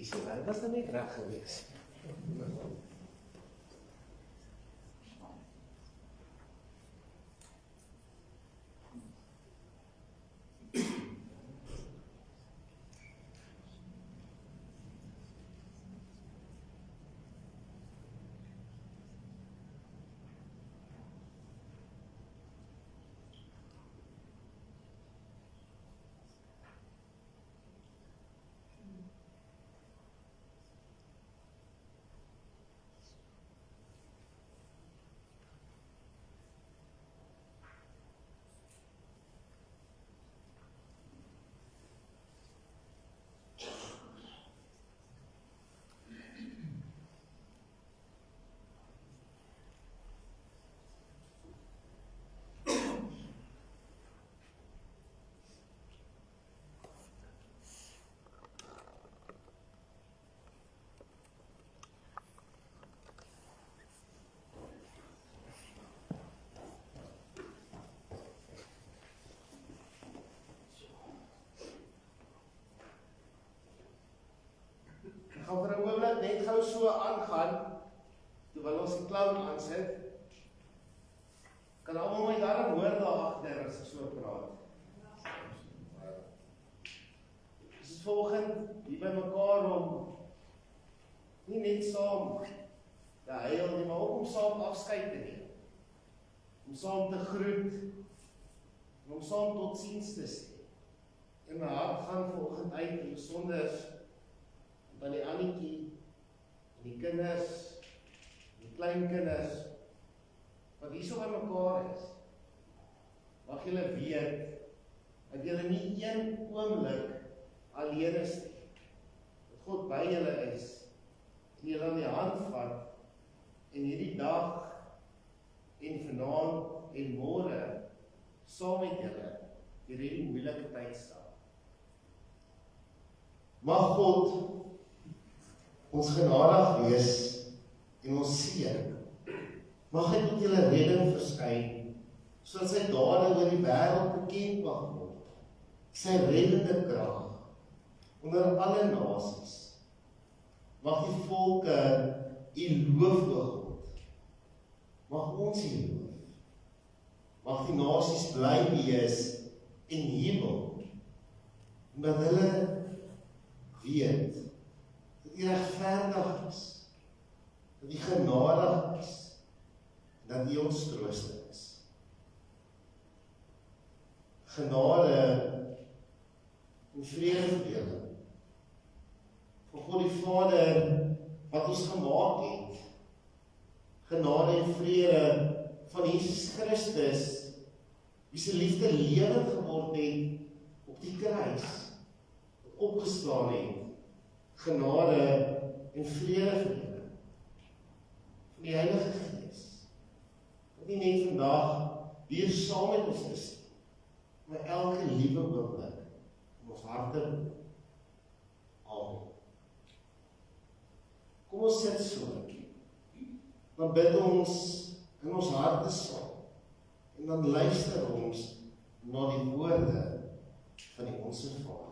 Ekskuus, dit was nou net reg gewees. Ek gaan vir 'n oomblik net gou so aangaan, terwyl ons die clown aansit. Kan almal my daarom hoor daar agter as ek so praat? Ons is vanoggend hier by mekaar om nie net saam te huil nie, maar ook om saam afskeid te neem. Om saam te groet, en om saam totsiens te sê. En my hart gaan vanoggend uit en besonders aan die Annetjie, en die kinders, die kleinkinders, wat hier so by mekaar is. Mag julle weet, dat julle nie een oomblik alleen is nie. Dat God by julle is, en julle aan die hand vat, en hierdie dag, en vanaand, en môre, saam met julle, deur hierdie moeilike tyd stap. Mag God ons genadig wees en ons seën. Mag hy tot julle redding verskyn, sodat sy dade oor die wêreld bekend mag word. Sy reddende krag onder alle nasies. Mag die volke u loof, o God. Mag ons u loof. Mag die nasies bly wees en jubel, omdat hulle weet dat u regverdig is, dat u genadig is, en dat u ons trooster is. Genade en vrede vir julle. Vir God die Vader wat ons gemaak het. Genade en vrede van Jesus Christus, wie se liefde lewend geword het op die kruis, opgestaan het. Genade en vrede vir julle. Van die Heilige Gees. Dat nie net vandag weer saam met ons is, maar elke liewe oomblik in ons harte. Amen. Kom ons sit so. Dan bid ons in ons harte saam. En dan luister ons na die woorde van die Onse Vader.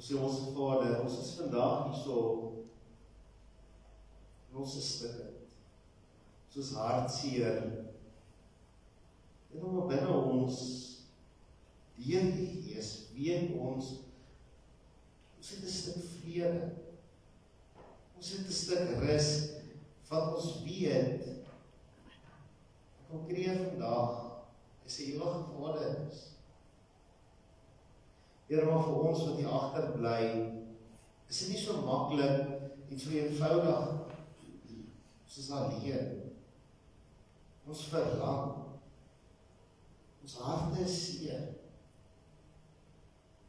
Ons sê ons Vader, ons is vandag hierso, en ons is stikkend, ons is hartseer, en omdat binne ons, deur die Gees, weet ons het 'n stuk vrede, ons het 'n stuk rus, wat ons weet, konkreet vandag, is 'n ewige Vader is. Here, maar vir ons wat hier agter bly, is dit nie so maklik en so eenvoudig. Ons is alleen. Ons verlang. Ons harte is seer.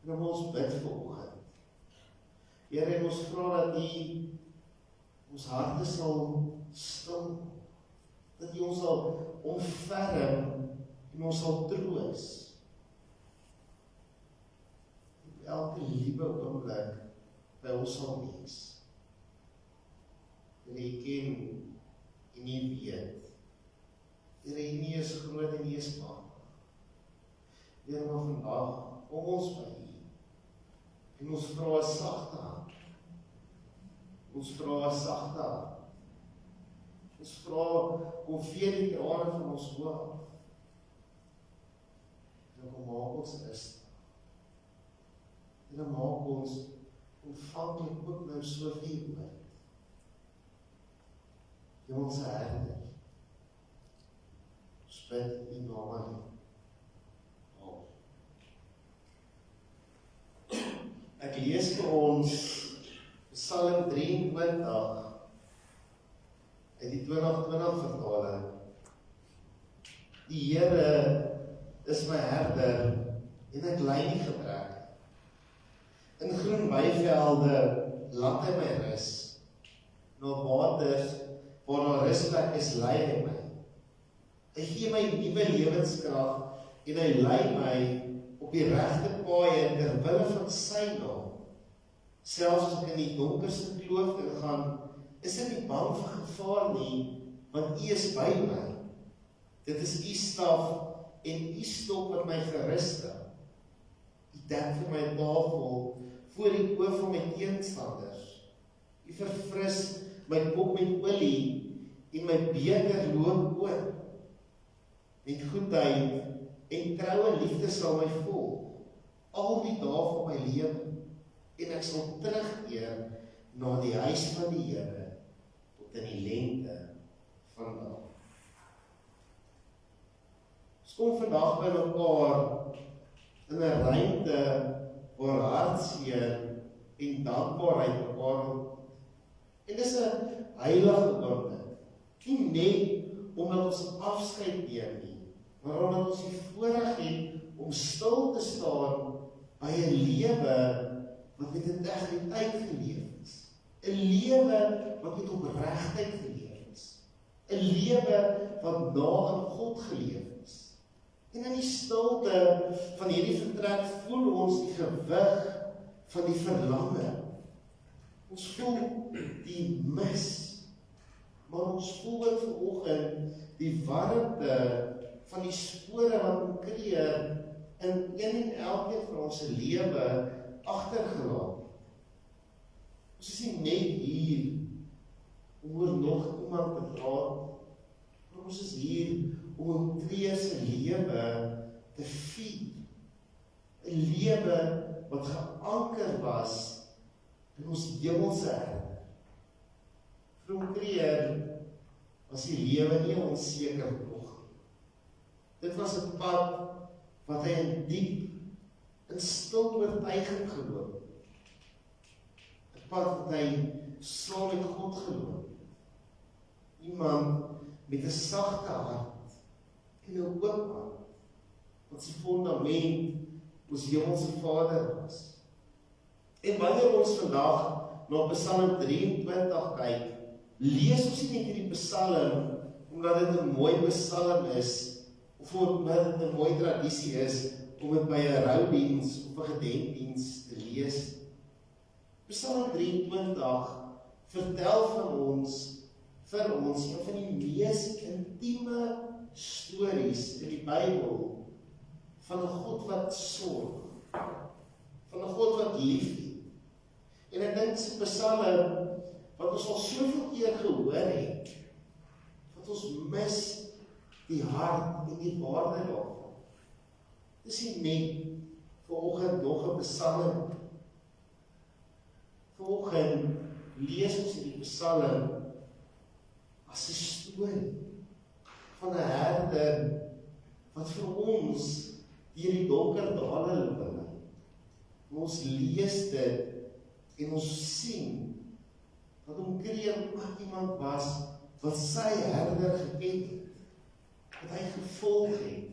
En ons bid vanoggend. Here, en ons vra dat U ons harte sal stil, dat U ons sal omferm en ons sal troos. Elke liewe oomblik by ons sal wees. En U ken en U weet. Here, U is groot en U is machtig. Here, maar vandag kom ons by U. En ons vra 'n sagte hand. Ons vra 'n sagte hand. Ons vra, kom vee die trane van ons oë af. En kom maak ons rustig. En dan maak ons ontvanklik ook nou soveel uit. Hemelse Herder, ons bid in U naam alleen. Amen. Ek lees vir ons Psalm 23 uit die 2020 vertaling. Die Here is my herder en ek ly nie gebrek. In groen weivelde laat hy my rus. Na waters waar daar rusplek is, lei hy my. Hy gee my nuwe lewenskrag en hy lei my op die regte paaie ter wille van sy naam. Selfs as ek in die donkerste kloof ingaan, is ek nie bang vir gevaar nie, want U is by my. Dit is U staf en U stok wat my gerus stel. U dek vir my 'n tafel voor die oë van my teenstanders. U verfris my kop met olie en my beker loop oor. Met goedheid en troue liefde sal my volg, al die dae van my lewe, en ek sal terugkeer na die huis van die Here tot in die lente van dae. Ons kom vandag by mekaar in 'n ruimte waar hartseer en dankbaarheid mekaar ontmoet. En dis 'n heilige oomblik. Nie net omdat ons afskeid neem nie, maar omdat ons die voorreg het om stil te staan by 'n lewe wat met integriteit geleef is. 'n Lewe wat met opregtheid geleef is. 'n Lewe wat na aan God geleef is. En in die stilte van hierdie vertrek voel ons die gewig van die verlange. Ons voel die mis, maar ons voel ook vanoggend die warmte van die spore wat omkreer in een en elkeen van ons lewe agtergelaat. Ons is nie net hier om oor nog iemand te praat, maar ons is hier om 'n treurse lewe te vier. 'n Lewe wat geanker was in ons hemelse Herder. Vir hom kreer was die lewe nie onseker nog. Dit was 'n pad wat hy in diep, in stil oortuiging geloop het. 'n Pad wat hy saam met God geloop het. Iemand met 'n sagte hart en 'n oop hart, wat sy fondament ons hemelse Vader was. En wanneer ons vandag na Psalm 23 kyk, lees ons nie net hierdie Psalm omdat dit 'n mooi Psalm is, of omdat dit 'n mooi tradisie is om dit by 'n roudiens of 'n gedenkdiens te lees. Psalm 23 vertel vir ons een van die mees intieme stories in die Bybel van 'n God wat sorg, van 'n God wat liefhet, se psalm, wat ons al soveel keer gehoor het, wat ons mis die hart en die waarde daarvan. Dis nie net vanoggend nog 'n psalm. Vanoggend lees ons hierdie psalm as 'n storie van 'n herder wat vir ons deur die donker dale loop. Ons lees dit en ons sien dat Kriel ook iemand was wat sy herder geken het, wat hy gevolg het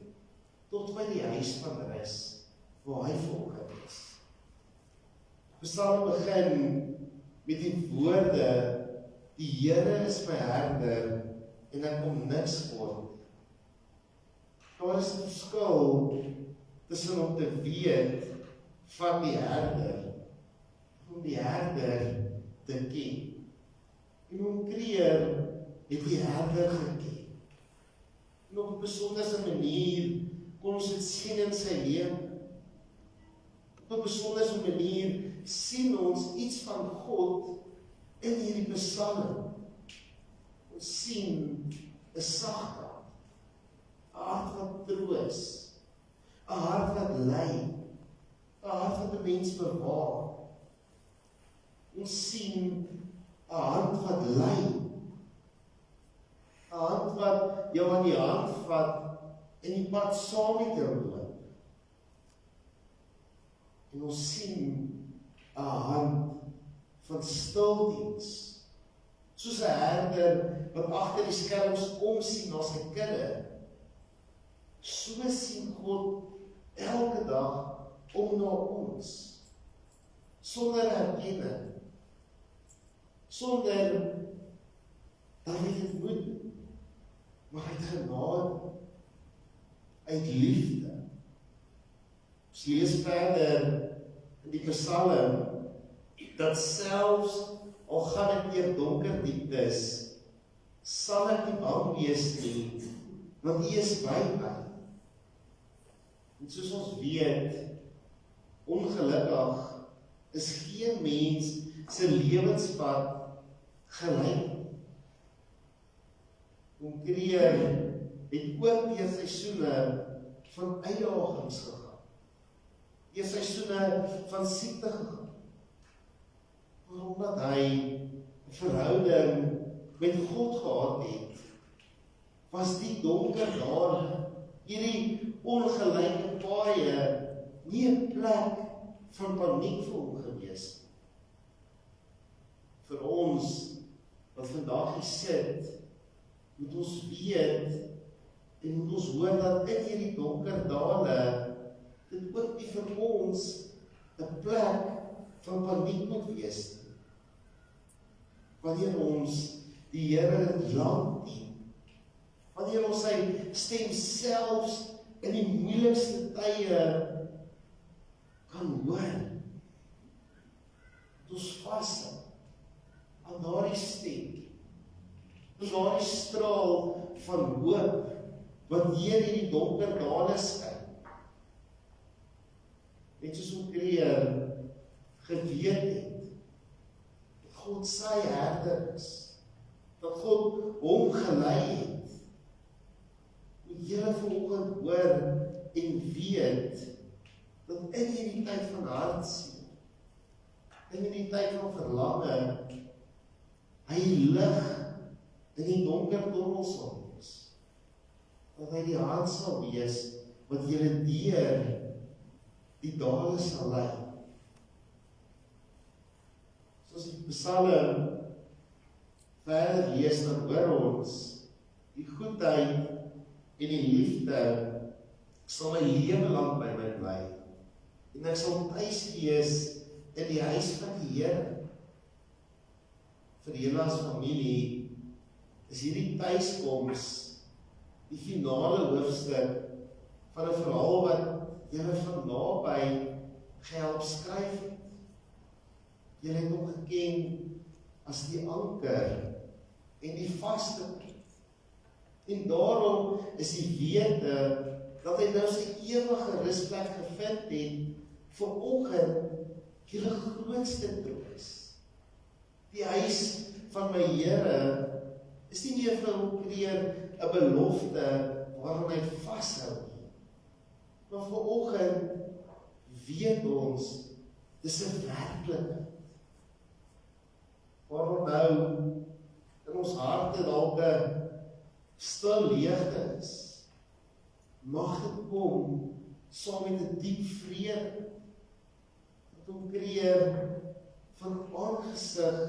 tot by die huis van rus waar hy vanoggend is. Die psalm begin met die woorde: die Here is my herder en ek kom niks kort. Daar is 'n verskil tussen om te weet van die herder, om die herder te ken. En Kriel het die herder geken. En op 'n besondere manier kon ons dit sien in sy lewe. Op 'n besondere manier sien ons iets van God in hierdie psalm. Ons sien 'n sagheid, 'n hart wat troos, 'n hart wat lei, 'n hart wat 'n mens bewaar. Ons sien 'n hand wat lei, 'n hand wat jou aan die hand vat en die pad saam met jou loop. En ons sien 'n hand van stildiens, soos 'n herder wat agter die skerms omsien na sy kudde. So sien God elke dag om na ons, sonder erkenning, sonder dat hy dit moet doen, maar uit genade, uit liefde. Ons lees verder in die psalm, dat selfs al gaan ek deur donker dieptes, sal ek nie bang wees nie, want U is by my. En soos ons weet, ongelukkig is geen mens se lewenspad gelyk. Kriel het ook deur seisoene van uitdagings gegaan, deur seisoene van siekte gegaan, omdat hy 'n verhouding met God gehad het, was die donker dale, hierdie ongelyke paaie, nie 'n plek van paniek vir hom gewees. Vir ons wat vandag hier sit, moet ons weet en moet ons hoor dat in hierdie donker dale dit ook nie vir ons 'n plek van paniek moet wees nie. Wanneer ons die Here lank dien, wanneer ons sy stem selfs in die moeilikste tye kan hoor, dat ons vashou aan daardie stem, aan daardie straal van hoop wat deur hierdie donker dale skyn. Net soos Kriel geweet het, dat God sy herder is, dat God hom gelei het. Moet julle vanoggend hoor en weet, dat in hierdie tyd van hartseer, in hierdie tyd van verlange, hy lig in die donker tunnel sal wees, dat hy die hand sal wees, wat julle deur die dale sal lei. Soos die psalm verder lees, dan hoor ons die goedheid en die liefde sal my lewe lang by my bly. En ek sal tuis wees in die huis van die Here. Vir julle as familie is hierdie tuiskoms die finale hoofstuk van 'n verhaal wat julle van naby gehelp skryf het. Julle het hom geken as die anker en die vaste punt. En daarom is die wete dat hy nou sy ewige rusplek gevind het, vanoggend julle grootste troos, Die huis van my Here is nie meer vir hom kreer 'n belofte waaraan hy vashou nie. Maar vanoggend weet ons, dis 'n werklikheid. Waar nou in ons harte dalk 'n stil leegte is, mag dit kom saam met 'n diep vrede wat hom kreer van aangesig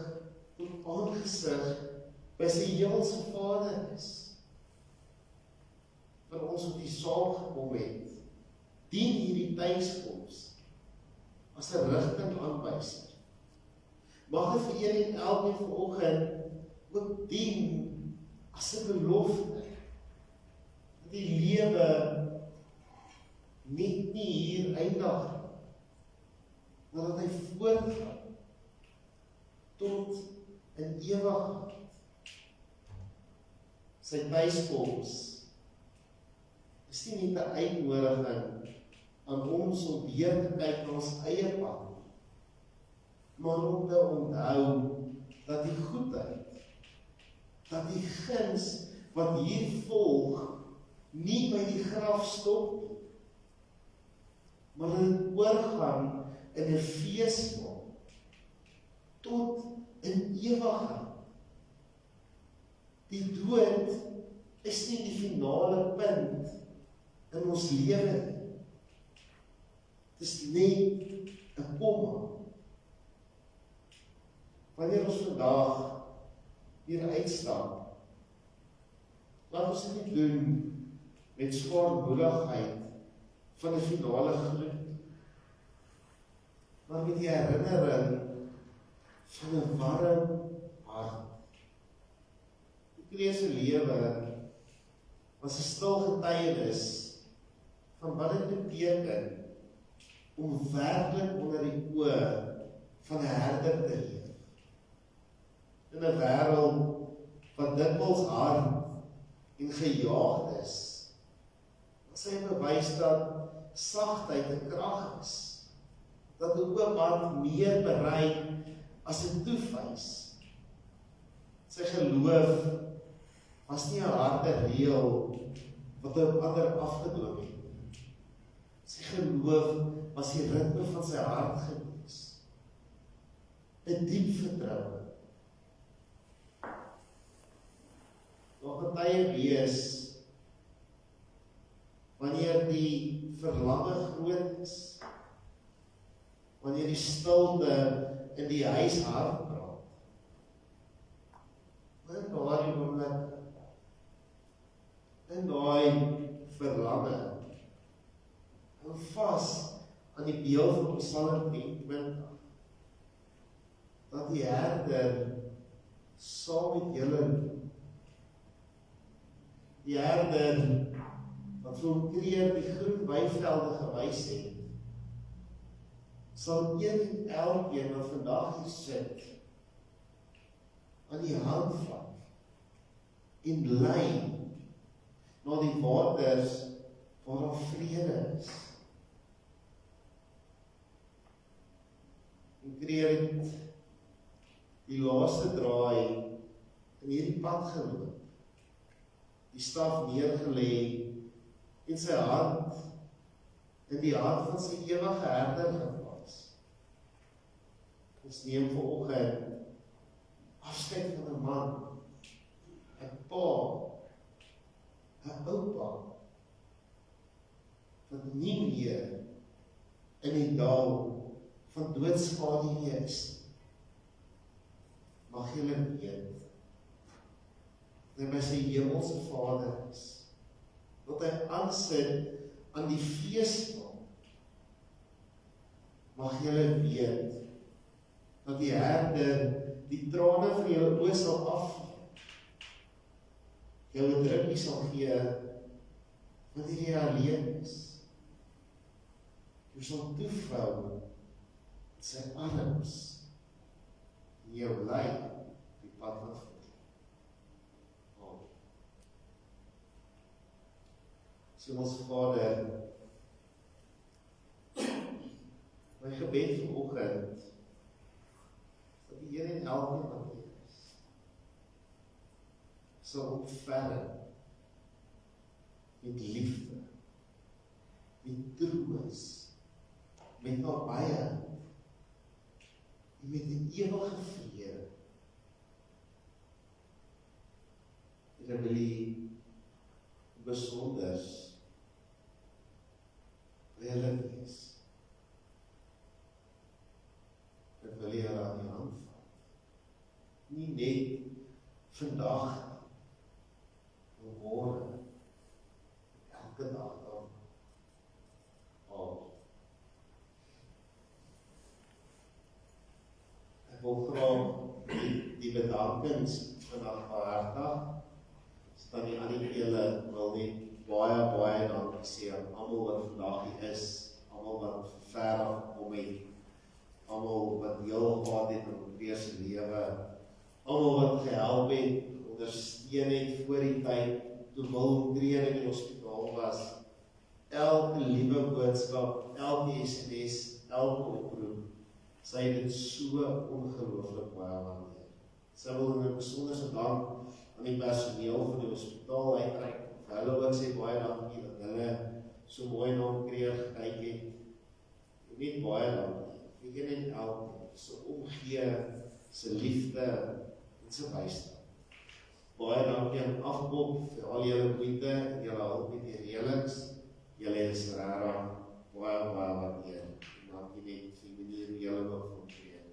tot aangesig by sy hemelse Vader is. Vir ons op die saal gekom het, dien hierdie tuiskoms as 'n rigtingaanwyser. Mag dit vir een en elkeen vanoggend ook dien as 'n belofte dat die lewe nie hier eindig, maar dat hy voortgaan tot in ewigheid. Sy tuiskoms is nie net 'n uitnodiging aan ons om weer te kyk na ons eie pad, maar om te onthou dat die goedheid, dat die guns wat hier volg, nie by die graf stop nie, maar dat dit oorgaan in 'n feesmaal tot in ewigheid. Die dood is nie die finale punt in ons lewe nie. Dit is net 'n komma. Wanneer ons vandag hier uitstap, laat ons dit nie doen met zwaarmoedigheid van 'n finale groet, maar met die herinnering van 'n warm hart. Die Christelike lewe was 'n stil getuienis van wat dit beteken om werklik onder die oë van 'n herder te leef. In 'n wêreld wat dikwels hard en gejaagd is, sy bewys dat sagtheid 'n krag is, dat 'n oop hart meer bereik as 'n toefwys. Sy geloof was nie 'n harde reël wat op ander afgedwing het. Sy geloof was die ritme van sy hart gewees. 'n diep vertroue. Nog getuie wees wanneer die verlange groot is, wanneer die stilte in die huis hard praat. Maar in daardie oomblik, in daai verlange, hou vas aan die beeld van Psalm 23, dat die herder saam met julle, die herder wat vir hom kreer die groen weivelde gewys het, sal een en elkeen wat vandag hier sit, aan die hand vat en lei na die waters waar daar vrede is. En kreer het die laaste draai in hierdie pad geloop, die staf neergelê en sy hand in die hand van sy ewige herder geplaas. Ons neem vanoggend afskeid van 'n man, 'n pa, 'n oupa, wat nie meer in die dal van doodskade is. Mag julle weet, dat hy by sy hemelse Vader is, dat hy aansit aan die feesmaal. Mag julle weet, dat die herder die trane van julle oë sal afvee, julle drukkie sal gee, wanneer jy alleen is. Jy sal toevou sy arms, en jou lei die pad wat voort. Amen. So ons Vader, my gebed vanoggend, dat die een en elkeen wat hier is. Sal ontferm met liefde, met troos, met nabye, en met 'n ewige vrede. En dan wil jy besonders by hulle wees. Dit wil jy hulle aan die hand vat. Nie net vandag, maar môre, elke dag dan. Ek wil graag die bedankings vandag behartig. Tannie Annie wil net baie dankie sê aan almal wat vandag hier is, almal wat vervelig gekom het, almal wat deel gehad het in Andrea se lewe, almal wat gehelp het, ondersteun het voor die tyd, toe Andrea in die hospitaal was, elke liewe boodskap, elke SMS, elke oproep, sy het dit so ongelooflik baie waardeer. Sy wil 'n besondere dank aan die personeel van die hospitaal uitreik. Hulle ook sê baie dankie dat hulle so mooi na Andrea gekyk het. Net baie dankie vir een en elke se omgee, se liefde en se bystand. Baie dankie aan Afkop vir al julle moeite en julle hulp met die reëlings. Julle is regtig baie waardeer. Dankie net vir die manier hoe julle ook fungeer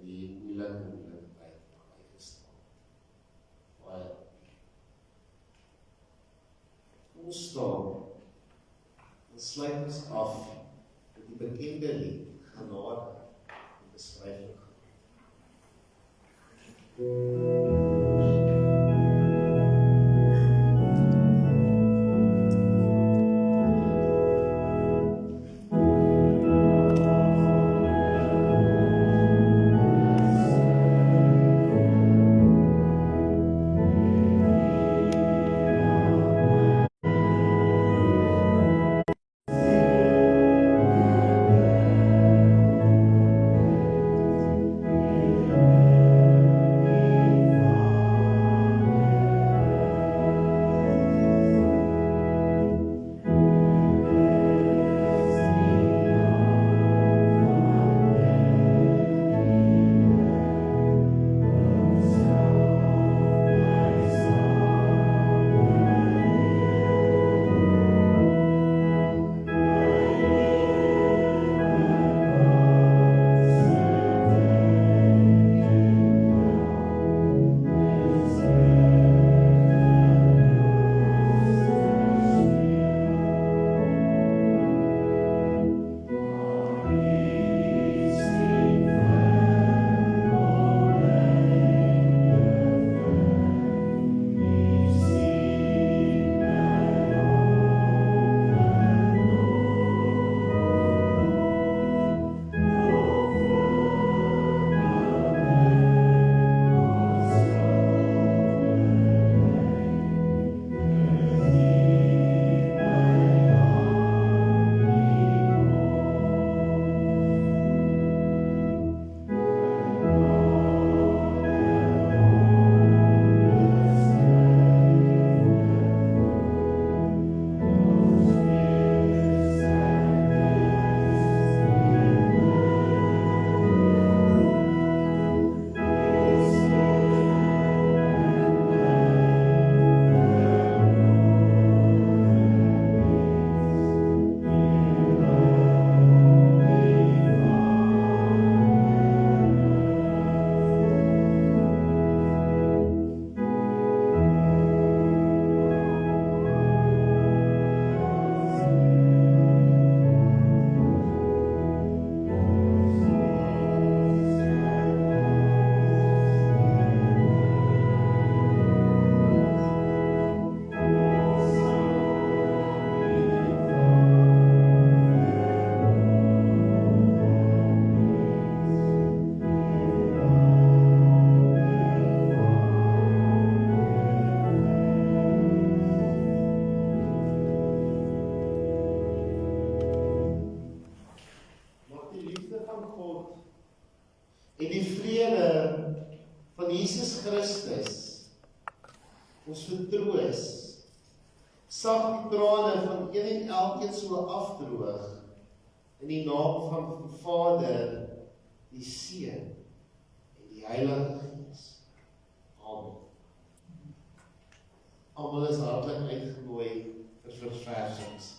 in die moeilike tyd uitgestaan. Baie. Ons staan en sluit ons af met die bekende lied, Genade en Beskryflik. En die vrede van Jesus Christus, ons vertroos, sag die trane van een en elkeen so afdroog, in die naam van die Vader, die Seun en die Heilige Gees. Amen. Almal is hartlik uitgenooi vir versversings.